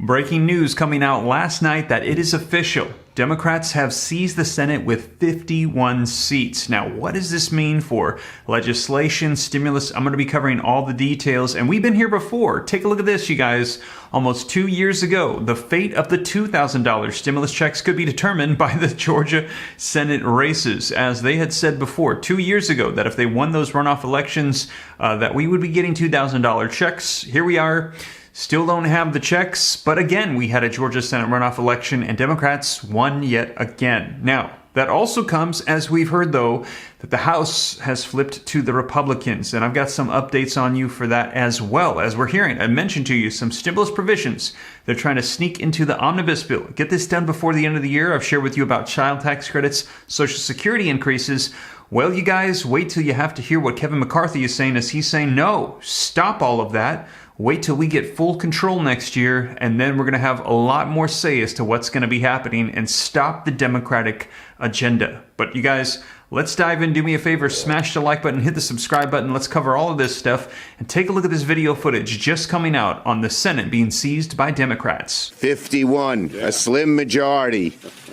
Breaking news coming out last night that it is official. Democrats have seized the Senate with 51 seats. Now, what does this mean for legislation, stimulus? I'm going to be covering all the details, and we've been here before. Take a look at this, you guys. Almost 2 years ago, the fate of the $2,000 stimulus checks could be determined by the Georgia Senate races, as they had said before 2 years ago that if they won those runoff elections, that we would be getting $2,000 checks. Here we are. Still don't have the checks, but again, we had a Georgia Senate runoff election and Democrats won yet again. Now, that also comes, as we've heard though, that the House has flipped to the Republicans, and I've got some updates on you for that as well. As we're hearing, I mentioned to you some stimulus provisions they're trying to sneak into the omnibus bill. Get this done before the end of the year. I've shared with you about child tax credits, Social Security increases. Well, you guys, wait till you have to hear what Kevin McCarthy is saying, as he's saying, no, stop all of that. Wait till we get full control next year, and then we're going to have a lot more say as to what's going to be happening and stop the Democratic agenda. But you guys, let's dive in. Do me a favor, smash the like button, hit the subscribe button. Let's cover all of this stuff and take a look at this video footage just coming out on the Senate being seized by Democrats. 51, a slim majority.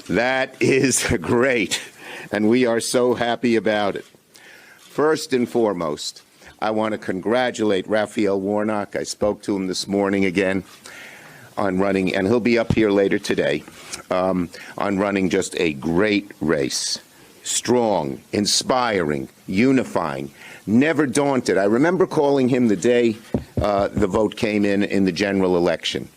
That is great, and we are so happy about it. First and foremost, I want to congratulate Raphael Warnock. I spoke to him this morning again on running, and he'll be up here later today, on running just a great race. Strong, inspiring, unifying, never daunted. I remember calling him the day the vote came in the general election.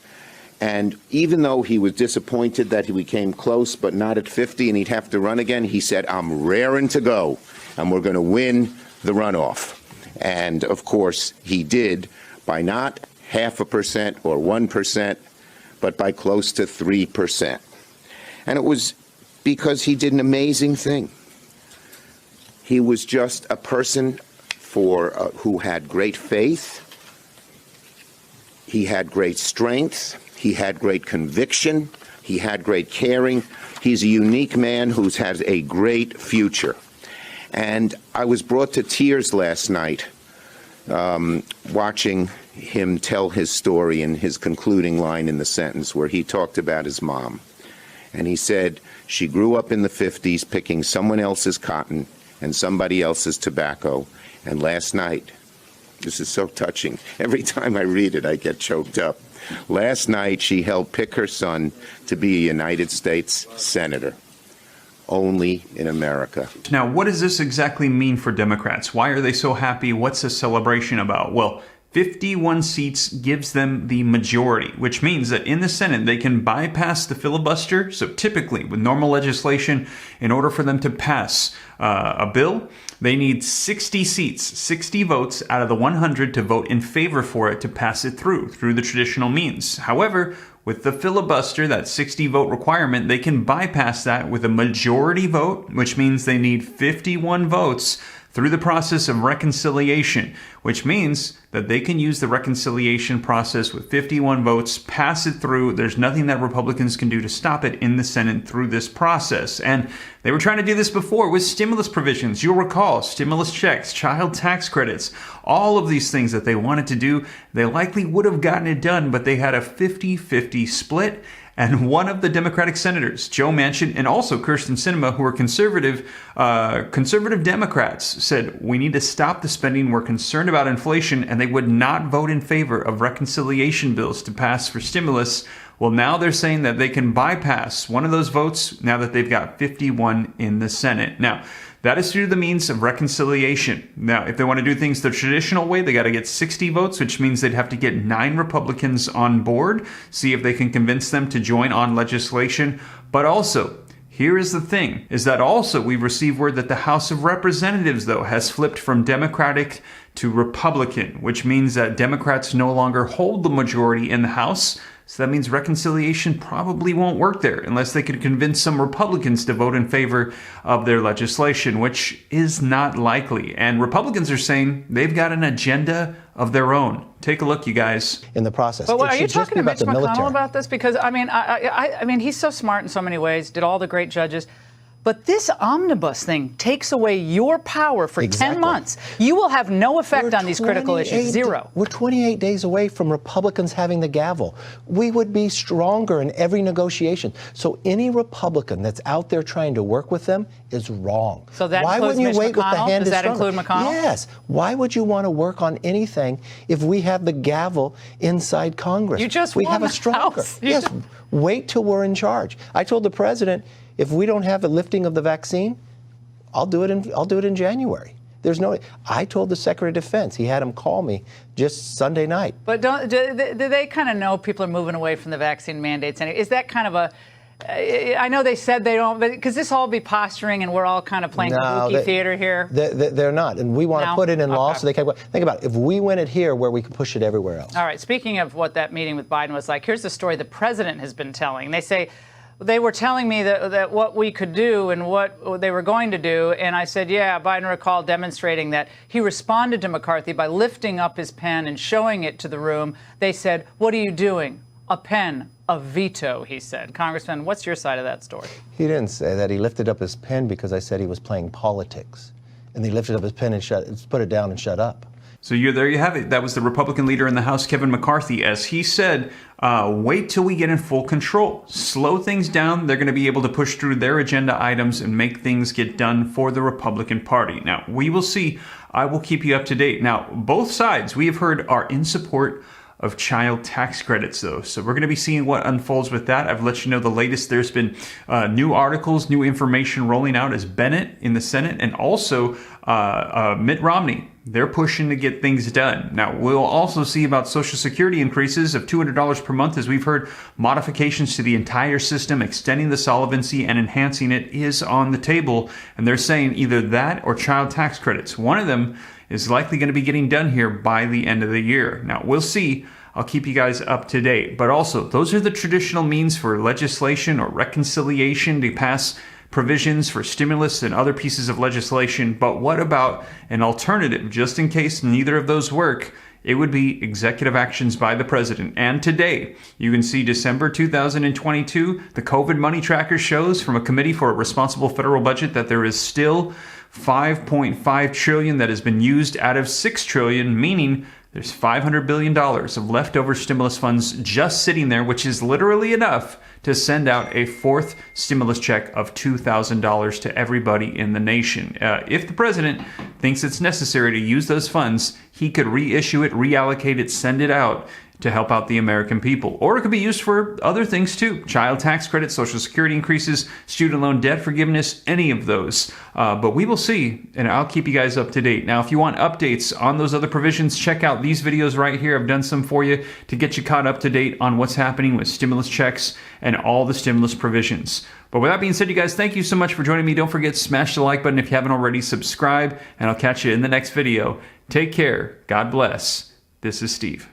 And even though he was disappointed that he came close, but not at 50, and he'd have to run again, he said, I'm raring to go, and we're going to win the runoff. And, of course, he did by not 0.5% or 1%, but by close to 3%. And it was because he did an amazing thing. He was just a person who had great faith. He had great strength. He had great conviction. He had great caring. He's a unique man who's had a great future. And I was brought to tears last night watching him tell his story in his concluding line in the sentence where he talked about his mom. And he said she grew up in the 50s picking someone else's cotton and somebody else's tobacco. And last night, this is so touching. Every time I read it, I get choked up. Last night, she helped pick her son to be a United States Senator. Only in America. Now, what does this exactly mean for Democrats? Why are they so happy? What's the celebration about? Well, 51 seats gives them the majority, which means that in the Senate, they can bypass the filibuster. So typically, with normal legislation, in order for them to pass a bill, they need 60 seats, 60 votes out of the 100 to vote in favor for it to pass it through the traditional means. However, with the filibuster, that 60 vote requirement, they can bypass that with a majority vote, which means they need 51 votes through the process of reconciliation, which means that they can use the reconciliation process with 51 votes, pass it through. There's nothing that Republicans can do to stop it in the Senate through this process. And they were trying to do this before with stimulus provisions. You'll recall stimulus checks, child tax credits, all of these things that they wanted to do. They likely would have gotten it done, but they had a 50-50 split. And one of the Democratic senators, Joe Manchin, and also Kyrsten Sinema, who are conservative Democrats, said, we need to stop the spending. We're concerned about inflation, and they would not vote in favor of reconciliation bills to pass for stimulus. Well, now they're saying that they can bypass one of those votes now that they've got 51 in the Senate. Now, that is through the means of reconciliation. Now, if they want to do things the traditional way, they got to get 60 votes, which means they'd have to get 9 Republicans on board, see if they can convince them to join on legislation. But also, here is the thing, is that also we've received word that the House of Representatives, though, has flipped from Democratic to Republican, which means that Democrats no longer hold the majority in the House. So that means reconciliation probably won't work there unless they could convince some Republicans to vote in favor of their legislation, which is not likely. And Republicans are saying they've got an agenda of their own. Take a look, you guys. In the process. But are you talking to Mitch McConnell about this? Because, I mean, he's so smart in so many ways, did all the great judges. But this omnibus thing takes away your power for 10 months. You will have no effect on these critical issues. Zero. We're 28 days away from Republicans having the gavel. We would be stronger in every negotiation. So any Republican that's out there trying to work with them is wrong. So that Why includes wouldn't you Mitch wait with the McConnell? hand Does that stronger? include McConnell? Yes. Why would you want to work on anything if we have the gavel inside Congress? You just we won have a the stronger. House. Yes. Wait till we're in charge. I told the president, if we don't have a lifting of the vaccine, I'll do it in January. There's no. I told the Secretary of Defense. He had him call me just Sunday night. But do they kind of know people are moving away from the vaccine mandates? Is that kind of a? I know they said they don't, but because this all be posturing and we're all kind of playing kabuki theater here. They're not, and we want to put it in law so they can. Think about it. If we win it here, where we can push it everywhere else. All right. Speaking of what that meeting with Biden was like, here's the story the president has been telling. They say. They were telling me that what we could do and what they were going to do. And I said, yeah, Biden recalled demonstrating that he responded to McCarthy by lifting up his pen and showing it to the room. They said, what are you doing? A pen, a veto, he said. Congressman, what's your side of that story? He didn't say that. He lifted up his pen because I said he was playing politics. And he lifted up his pen and put it down and shut up. So there you have it. That was the Republican leader in the House, Kevin McCarthy, as he said, wait till we get in full control. Slow things down. They're going to be able to push through their agenda items and make things get done for the Republican Party. Now, we will see. I will keep you up to date. Now, both sides, we have heard, are in support of child tax credits, though. So we're going to be seeing what unfolds with that. I've let you know the latest. There's been new articles, new information rolling out as Bennett in the Senate and also Mitt Romney. They're pushing to get things done. Now, we'll also see about Social Security increases of $200 per month. As we've heard, modifications to the entire system, extending the solvency and enhancing it is on the table. And they're saying either that or child tax credits. One of them is likely going to be getting done here by the end of the year. Now, we'll see. I'll keep you guys up to date. But also, those are the traditional means for legislation or reconciliation to pass provisions for stimulus and other pieces of legislation. But what about an alternative? Just in case neither of those work, it would be executive actions by the president. And today, you can see December 2022, the COVID money tracker shows from a committee for a responsible federal budget that there is still $5.5 trillion that has been used out of $6 trillion, meaning there's $500 billion of leftover stimulus funds just sitting there, which is literally enough to send out a fourth stimulus check of $2,000 to everybody in the nation. If the president thinks it's necessary to use those funds, he could reissue it, reallocate it, send it out to help out the American people. Or it could be used for other things too. Child tax credits, Social Security increases, student loan debt forgiveness, any of those. But we will see, and I'll keep you guys up to date. Now, if you want updates on those other provisions, check out these videos right here. I've done some for you to get you caught up to date on what's happening with stimulus checks and all the stimulus provisions. But with that being said, you guys, thank you so much for joining me. Don't forget, smash the like button if you haven't already, subscribe, and I'll catch you in the next video. Take care. God bless. This is Steve.